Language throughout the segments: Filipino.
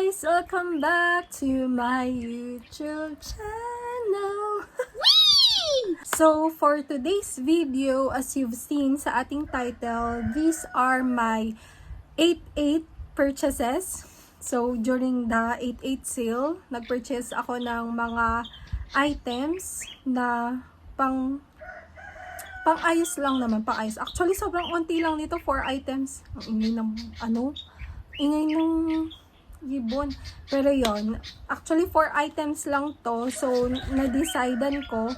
guys! Welcome back to my YouTube channel! So, for today's video, as you've seen sa ating title, these are my 8/8 purchases. So, during the 8/8 sale, nag-purchase ako ng mga items na pang-ayos lang naman, pang-ayos. Actually, sobrang onti lang nito, 4 items. Ang ingay ng, ingay ng gibon. Pero yon, actually 4 items lang to. So, na-decidean ko,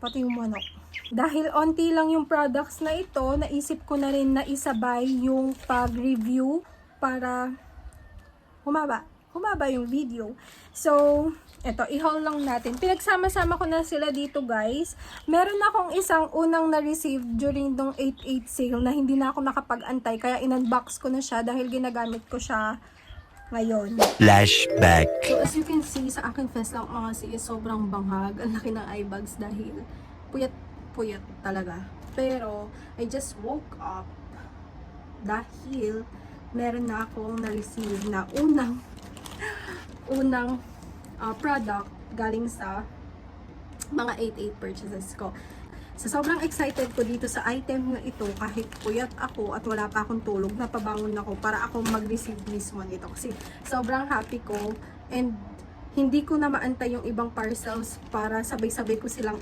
pati yung manok. Dahil onti lang yung products na ito, naisip ko na rin na isabay yung pag-review para humaba yung video. So, eto, i-haul lang natin. Pinagsama-sama ko na sila dito, guys. Meron akong isang unang na-receive during dong 8/8 sale na hindi na ako nakapag-antay. Kaya in-unbox ko na siya dahil ginagamit ko siya ngayon. Flashback. So, as you can see, sa akin face lang mga sis, sobrang banghag. Ang laki ng eye bags dahil puyat talaga. Pero, I just woke up dahil meron na akong na-receive na unang product galing sa mga 8/8 purchases ko. So, sobrang excited ko dito sa item na ito kahit puyat ako at wala pa akong tulog, napabangon ako para ako mag-receive mismo nito kasi sobrang happy ko and hindi ko na maantay yung ibang parcels para sabay-sabay ko silang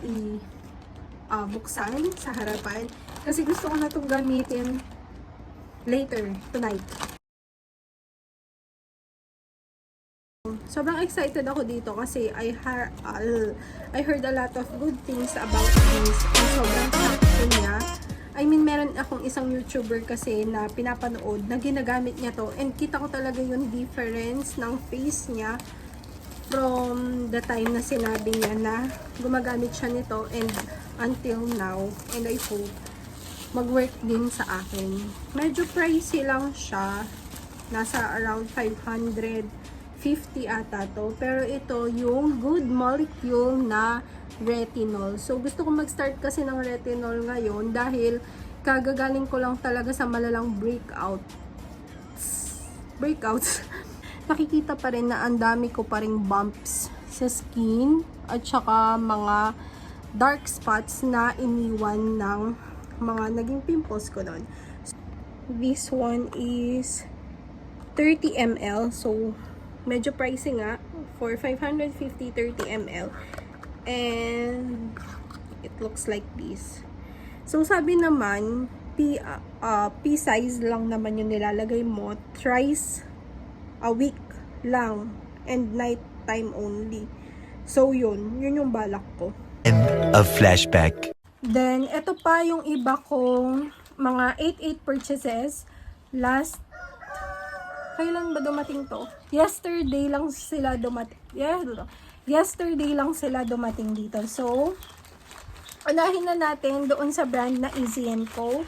buksan sa harapan kasi gusto ko na itong gamitin later tonight. Sobrang excited ako dito kasi I heard a lot of good things about this and sobrang sakto niya. I mean, meron akong isang YouTuber kasi na pinapanood na ginagamit niya to and kita ko talaga yung difference ng face niya from the time na sinabi niya na gumagamit siya nito and until now, and I hope mag-work din sa akin. Medyo pricey lang siya, nasa around 550 ata to. Pero ito yung good molecule na retinol. So, gusto ko mag-start kasi ng retinol ngayon dahil kagagaling ko lang talaga sa malalang breakouts. Nakikita pa rin na ang dami ko pa ring bumps sa skin at saka mga dark spots na iniwan ng mga naging pimples ko doon. This one is 30 ml. So, medyo pricey nga for 550 30 ml. And it looks like this. So, sabi naman, P size lang naman yung nilalagay mo. Thrice a week lang. And night time only. So, yun yung balak ko. End of flashback. Then, ito pa yung iba kong mga 8/8 purchases. Kailan ba dumating to? Yesterday lang sila dumating. Yesterday lang sila dumating dito. So, unahin na natin doon sa brand na Easy & Co.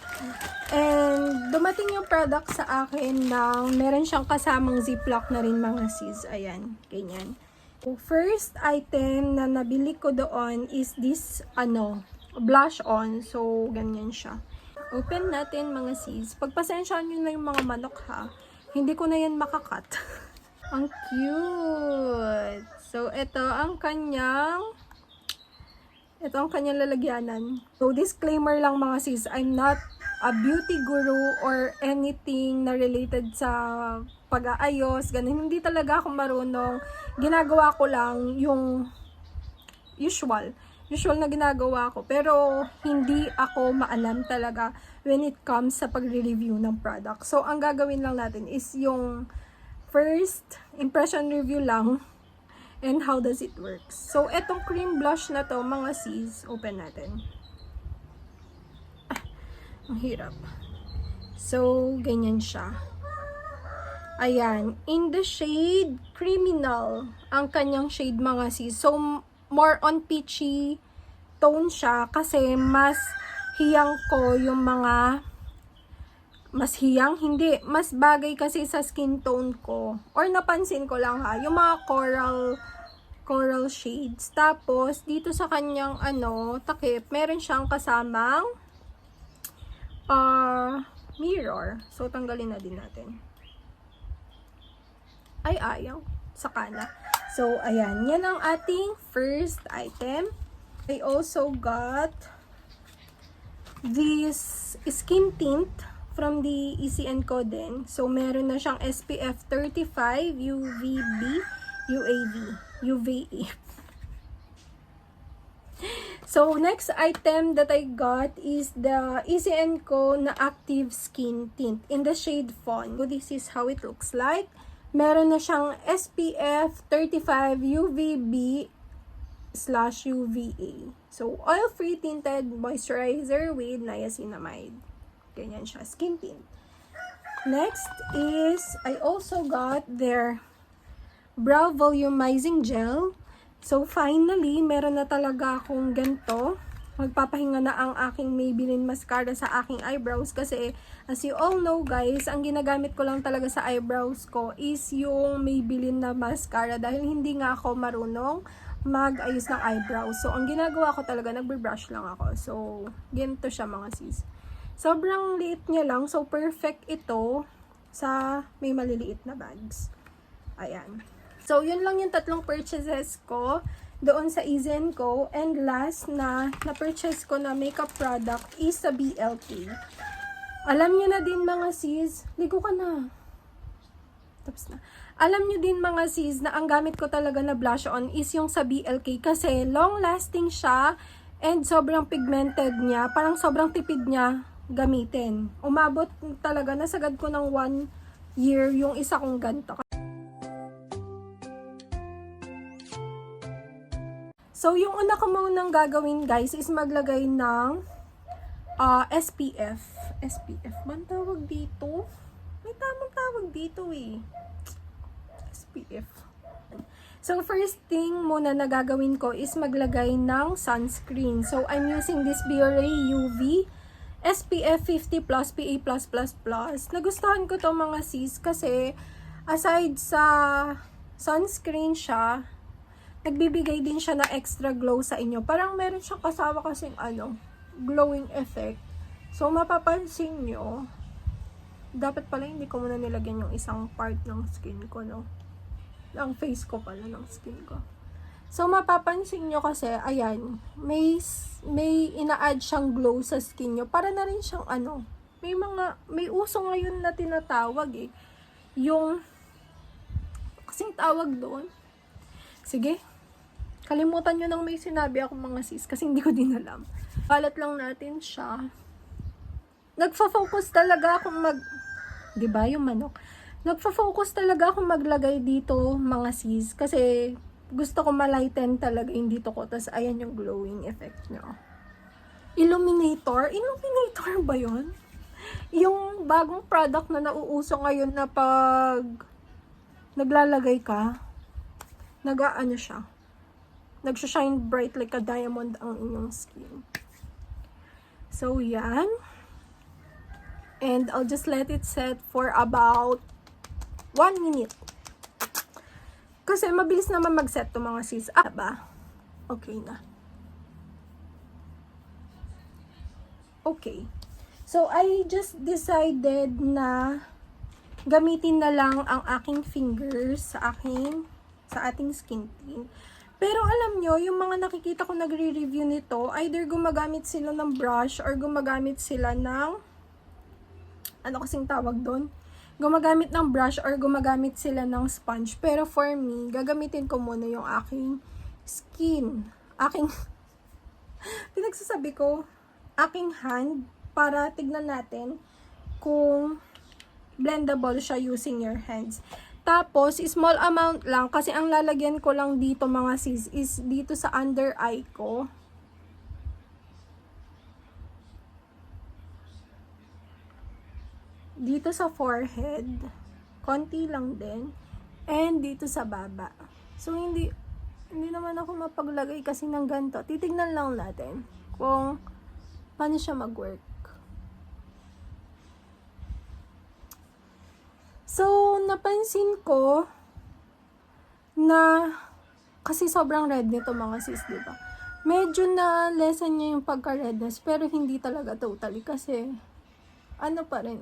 And, dumating yung product sa akin na meron siyang kasamang ziplock na rin mga sis. Ayan, ganyan. So, first item na nabili ko doon is this, blush on. So, ganyan siya. Open natin mga sis. Pagpasensyaan nyo na yung mga manok ha. Hindi ko na yan makakat. Ang cute. So, ito ang kanyang lalagyanan. So, disclaimer lang mga sis. I'm not a beauty guru or anything na related sa pag-aayos. Ganun. Hindi talaga ako marunong. Ginagawa ko lang yung usual na ginagawa ko. Pero, hindi ako maalam talaga when it comes sa pagre-review ng product. So, ang gagawin lang natin is yung first impression review lang and how does it work. So, etong cream blush na to, mga sis, open natin. Ang hirap. So, ganyan siya. Ayan. In the shade Criminal, ang kanyang shade mga sis. So, more on peachy tone siya kasi mas hiyang ko yung mga mas bagay kasi sa skin tone ko or napansin ko lang ha yung mga coral shades. Tapos dito sa kanyang takip meron siyang kasamang mirror. So tanggalin na din natin. Ay ayaw. saka na. So, ayan. Yan ang ating first item. I also got this skin tint from the ECN Co din. So, meron na siyang SPF 35, UVB, UVA. So, next item that I got is the ECN Co na Active Skin Tint in the shade Fawn. So, this is how it looks like. Meron na siyang SPF 35 UVB/UVA. So, oil-free tinted moisturizer with niacinamide. Ganyan siya, skin tint. Next is, I also got their brow volumizing gel. So, finally, meron na talaga akong ganito. Magpapahinga na ang aking Maybelline mascara sa aking eyebrows kasi, as you all know guys, ang ginagamit ko lang talaga sa eyebrows ko is yung Maybelline na mascara dahil hindi nga ako marunong mag-ayos ng eyebrows. So, ang ginagawa ko talaga, nagbe-brush lang ako. So, ganito siya mga sis. Sobrang liit niya lang. So, perfect ito sa may maliliit na bags. Ayan. So, yun lang yung tatlong purchases ko doon sa ECN Co. And last na na-purchase ko na makeup product is sa BLK. Alam nyo na din mga sis, ligo ka na. Tapos na. Alam nyo din mga sis na ang gamit ko talaga na blush on is yung sa BLK kasi long lasting siya and sobrang pigmented niya. Parang sobrang tipid niya gamitin. Umabot talaga, nasagad ko ng 1 year yung isa kong ganito. So, yung una ko munang gagawin guys is maglagay ng SPF. SPF ba ang tawag dito? May tamang tawag dito eh. SPF. So, first thing muna na gagawin ko is maglagay ng sunscreen. So, I'm using this Biore UV SPF 50 plus PA+++. Nagustuhan ko to mga sis kasi aside sa sunscreen siya, nagbibigay din siya ng extra glow sa inyo. Parang meron siyang kasama kasing glowing effect. So, mapapansin nyo, dapat pala hindi ko muna nilagyan yung isang part ng skin ko, no? Ang face ko pala ng skin ko. So, mapapansin nyo kasi, ayan, may ina-add siyang glow sa skin nyo. Para na rin siyang may uso ngayon na tinatawag eh. Yung, kasing tawag doon. Sige, kalimutan nyo nang may sinabi ako mga sis, kasi hindi ko din alam. Balat lang natin siya. Nagfo-focus talaga akong diba yung manok? Nagfo-focus talaga akong maglagay dito mga sis, kasi gusto ko ma-lighten talaga yung dito ko. Tapos, ayan yung glowing effect nyo. Illuminator? Illuminator ba yun? Yung bagong product na nauuso ngayon na pag naglalagay ka, siya. Nagsha-shine bright like a diamond ang inyong skin. So, yan. And I'll just let it set for about 1 minute. Kasi mabilis naman mag-set to mga sis. Ba? Okay na. Okay. So, I just decided na gamitin na lang ang aking fingers sa ating skin tint. Pero alam nyo, yung mga nakikita ko nagre-review nito, either gumagamit sila ng brush or gumagamit sila ng kasing tawag doon? Gumagamit ng brush or gumagamit sila ng sponge. Pero for me, gagamitin ko muna yung aking skin. Pinagsasabi ko, aking hand para tignan natin kung blendable siya using your hands. Tapos, small amount lang kasi ang lalagyan ko lang dito mga sis is dito sa under eye ko. Dito sa forehead, konti lang din, and dito sa baba. So, hindi naman ako mapaglagay kasi ng ganito. Titignan lang natin kung paano siya mag-work. So, napansin ko na kasi sobrang red nito mga sis, diba? Medyo na lessen niya yung pagka-redness pero hindi talaga totally kasi pa rin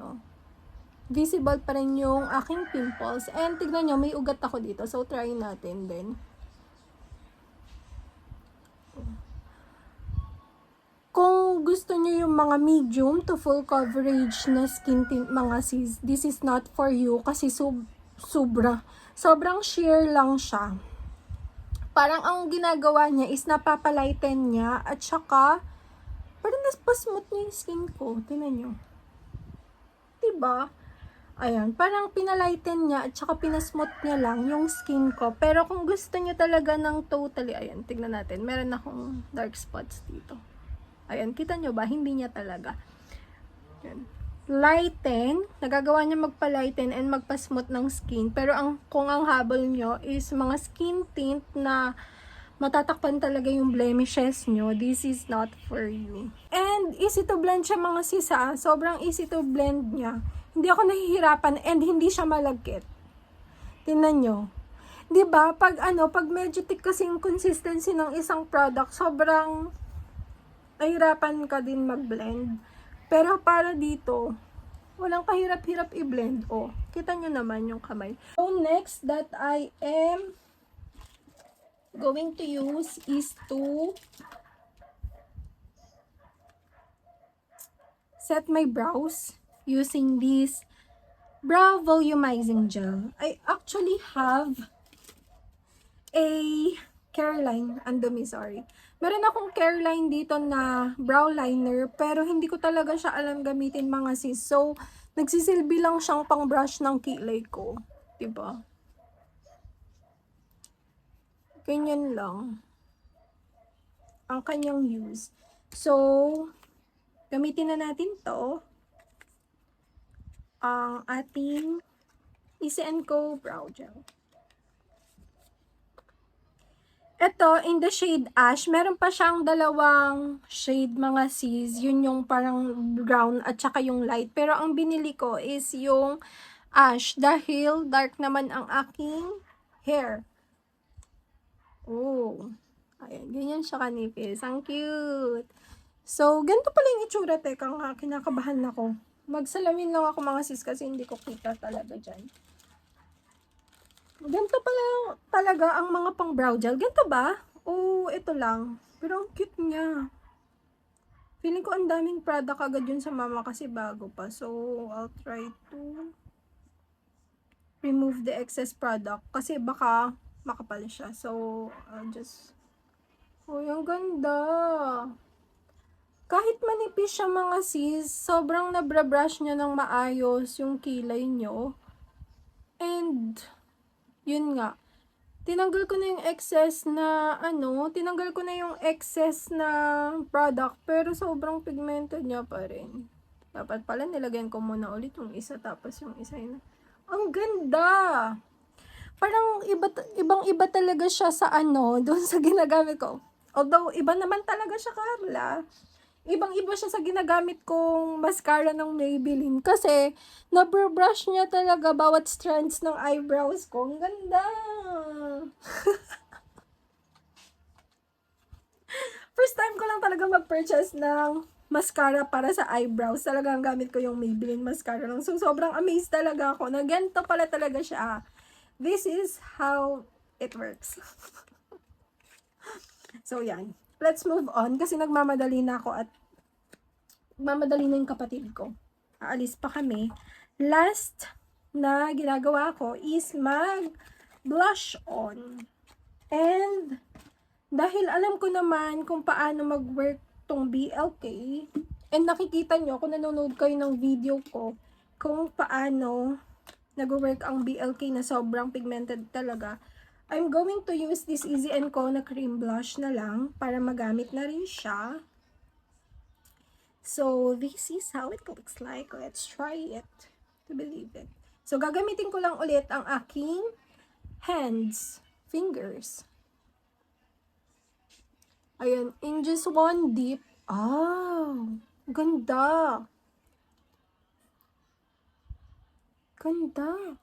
visible pa rin yung aking pimples. And tignan nyo, may ugat ako dito. So, try natin din. Kung gusto nyo yung mga medium to full coverage na skin tint mga sis, this is not for you kasi sobrang sheer lang siya. Parang ang ginagawa niya is napapalighten niya at saka parang naspa-smooth niya yung skin ko. Tingnan nyo. Diba? Ayan, parang pinalighten niya at saka pinasmooth niya lang yung skin ko. Pero kung gusto niyo talaga ng totally, ayan, tignan natin. Meron akong dark spots dito. Ayan, kita nyo ba? Hindi niya talaga. Ayan. Lighten, nagagawa niya magpa-lighten and magpa-smooth ng skin. Pero kung ang habol nyo is mga skin tint na matatakpan talaga yung blemishes nyo, this is not for you. And easy to blend siya mga sisa. Sobrang easy to blend niya. Hindi ako nahihirapan and hindi siya malagkit. Tingnan nyo. 'Di ba? Pag medyo thick kasi yung consistency ng isang product, sobrang nahihirapan ka din mag-blend. Pero para dito, walang kahirap-hirap i-blend. Oh, kita nyo naman yung kamay. So, next that I am going to use is to set my brows using this brow volumizing gel. I actually have a Careline, sorry. Meron akong Careline dito na brow liner, pero hindi ko talaga siya alam gamitin mga sis. So, nagsisilbi lang siyang pang brush ng kilay ko. Diba? Ganyan lang ang kanyang use. So, gamitin na natin to. Ang ating Easy & Co brow gel. Ito, in the shade ash, meron pa siyang dalawang shade mga sis. Yun yung parang brown at saka yung light. Pero ang binili ko is yung ash dahil dark naman ang aking hair. Oh, ayan, ganyan siya kanipis. Ang cute. So, ganito pala yung itsura. Teka nga, kinakabahan ako. Magsalamin lang ako mga sis kasi hindi ko kita talaga dyan. Ganito pala talaga ang mga pang brow gel. Ganito ba? O ito lang. Pero ang cute niya. Feeling ko ang daming product agad yun sa mama kasi bago pa. So, I'll try to remove the excess product. Kasi baka makapal siya. So, I'll just... Uy, ang ganda. Kahit manipis siya mga sis, sobrang nabra-brush niya ng maayos yung kilay nyo. And... yun nga, tinanggal ko na yung excess na, tinanggal ko na yung excess na product, pero sobrang pigmented niya pa rin. Dapat pala nilagyan ko muna ulit yung isa, tapos yung isa yun. Ang ganda! Parang ibang-iba talaga siya sa doon sa ginagamit ko. Although, iba naman talaga siya, Carla. Ibang-iba siya sa ginagamit kong mascara ng Maybelline. Kasi, nabrush niya talaga bawat strands ng eyebrows ko. Ang ganda! First time ko lang talaga mag-purchase ng mascara para sa eyebrows. Talagang gamit ko yung Maybelline mascara lang. So, sobrang amazed talaga ako na ganito pala talaga siya. This is how it works. So, yan. Let's move on kasi nagmamadali na ako at mamadali na yung kapatid ko. Aalis pa kami. Last na ginagawa ko is mag-blush on. And dahil alam ko naman kung paano mag-work tong BLK, and nakikita nyo kung nanonood kayo ng video ko kung paano nag-work ang BLK na sobrang pigmented talaga, I'm going to use this Easy & Co na cream blush na lang para magamit na rin siya. So, this is how it looks like. Let's try it to believe it. So, gagamitin ko lang ulit ang aking fingers. Ayan, in just one dip. Oh, ganda. Ganda.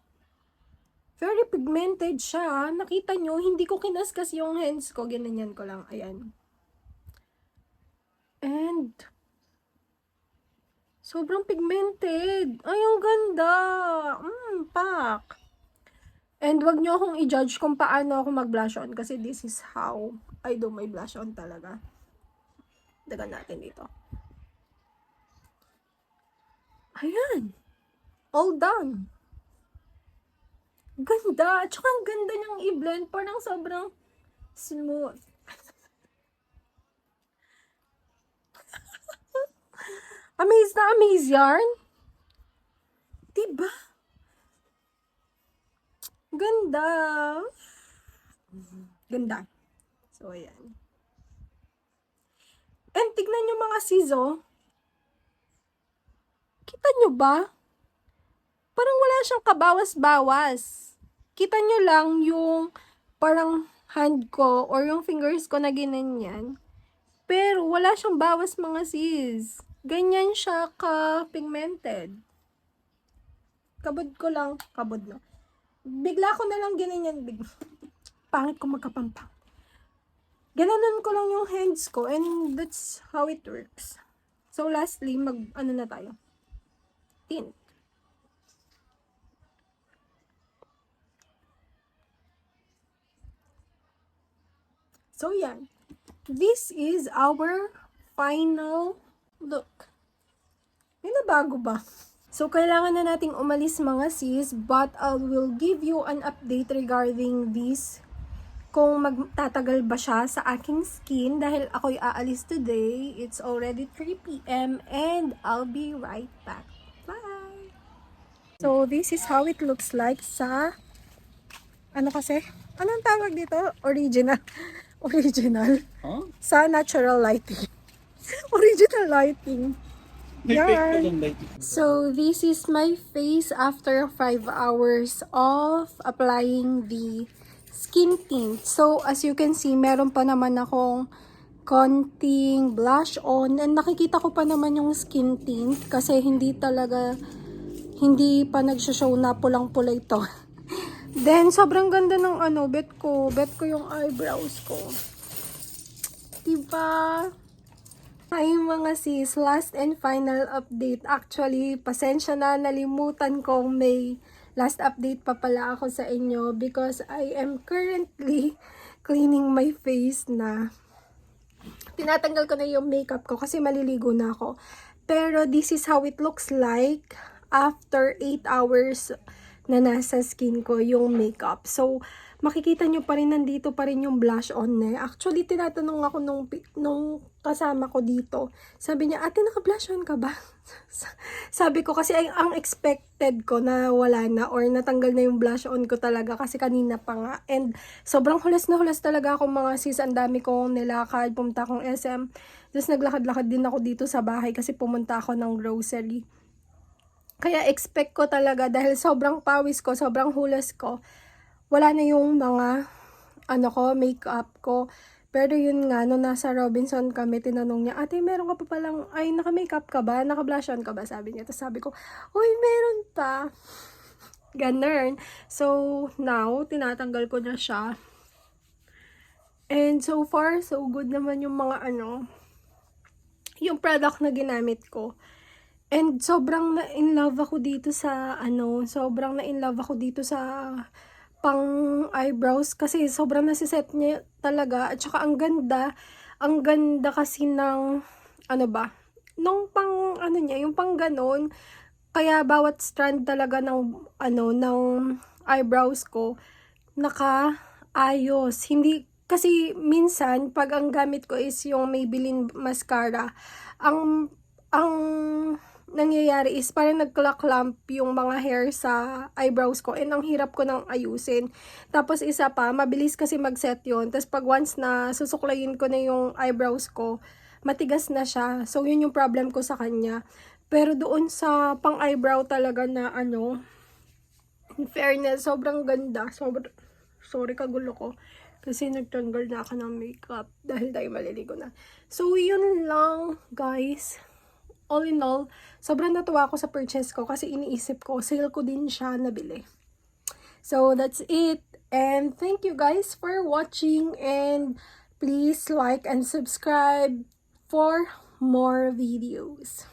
Very pigmented siya. Nakita nyo, hindi ko kinaskas yung hands ko. Ganyan ko lang. Ayan. And, Sobrang pigmented. Ay, ang ganda. Pak. And wag nyo akong i-judge kung paano ako mag-blush on kasi this is how I do my blush on talaga. Dagan natin dito. Ayan. All done. Ganda. At saka ang ganda niyang i-blend. Parang sobrang smooth. Amaze na amaze yarn. Diba? Ganda. Ganda. So, ayan. And tignan nyo mga sizo. Kita nyo ba? Parang wala siyang kabawas-bawas. Kita nyo lang yung parang hand ko or yung fingers ko na ginanyan. Pero wala siyang bawas mga sis. Ganyan siya ka-pigmented. Kabod ko lang. Kabod na. Bigla ko na lang ginanyan. Pangit ko magkapampang. Gananon ko lang yung hands ko and that's how it works. So lastly, ano na tayo? Tint. So yan. This is our final look. May nabago ba? So, kailangan na nating umalis mga sis, but I will give you an update regarding this. Kung magtatagal ba siya sa aking skin dahil ako'y aalis today. It's already 3 p.m. and I'll be right back. Bye! So, this is how it looks like sa, ano kasi? Anong tawag dito? Original. Original. Huh? Sa natural lighting. Original lighting. Yan. So, this is my face after 5 hours of applying the skin tint. So, as you can see, meron pa naman akong konting blush on. And nakikita ko pa naman yung skin tint kasi hindi pa nagsho-show na pulang-pula ito. Then, sobrang ganda ng bet ko. Bet ko yung eyebrows ko. Diba? Ay mga sis, last and final update. Actually, pasensya na, nalimutan kong may last update pa pala ako sa inyo because I am currently cleaning my face na. Tinatanggal ko na yung makeup ko kasi maliligo na ako. Pero this is how it looks like after 8 hours na nasa skin ko yung makeup. So, makikita nyo pa rin, nandito pa rin yung blush on na. Actually, tinatanong ako nung kasama ko dito. Sabi niya, ate, naka-blush on ka ba? Sabi ko, kasi ang expected ko na wala na or natanggal na yung blush on ko talaga kasi kanina pa nga. And sobrang hulas na hulas talaga ako mga sis. Ang dami kong nilakad, pumunta akong SM. Tapos naglakad-lakad din ako dito sa bahay kasi pumunta ako ng grocery. Kaya expect ko talaga dahil sobrang pawis ko, sobrang hulas ko. Wala na yung mga, makeup ko. Pero yun nga, nung nasa Robinson kami, tinanong niya, ate, meron ka pa palang, ay, naka-makeup ka ba? Naka-blush on ka ba? Sabi niya. Tapos sabi ko, uy, meron pa. Ganun. So, now, tinatanggal ko na siya. And so far, so good naman yung mga, yung product na ginamit ko. And sobrang na-in-love ako dito sa, sobrang na-in-love ako dito sa pang eyebrows kasi sobrang nasiset niya talaga at saka ang ganda kasi ng nung pang niya, yung pang ganon, kaya bawat strand talaga ng ng eyebrows ko nakaayos. Hindi kasi minsan pag ang gamit ko is yung Maybelline mascara, ang nangyayari is parang nagclump yung mga hair sa eyebrows ko and ang hirap ko nang ayusin. Tapos isa pa, mabilis kasi mag-set yun. Tapos pag once na susuklayin ko na yung eyebrows ko, matigas na siya. So yun yung problem ko sa kanya. Pero doon sa pang eyebrow talaga na in fairness, sobrang ganda. Sorry kagulo ko. Kasi nagtanggal na ako ng makeup dahil tayo maliligo na. So yun lang guys. All in all, sobrang natuwa ako sa purchase ko kasi iniisip ko, sale ko din siya nabili. So, that's it. And thank you guys for watching and please like and subscribe for more videos.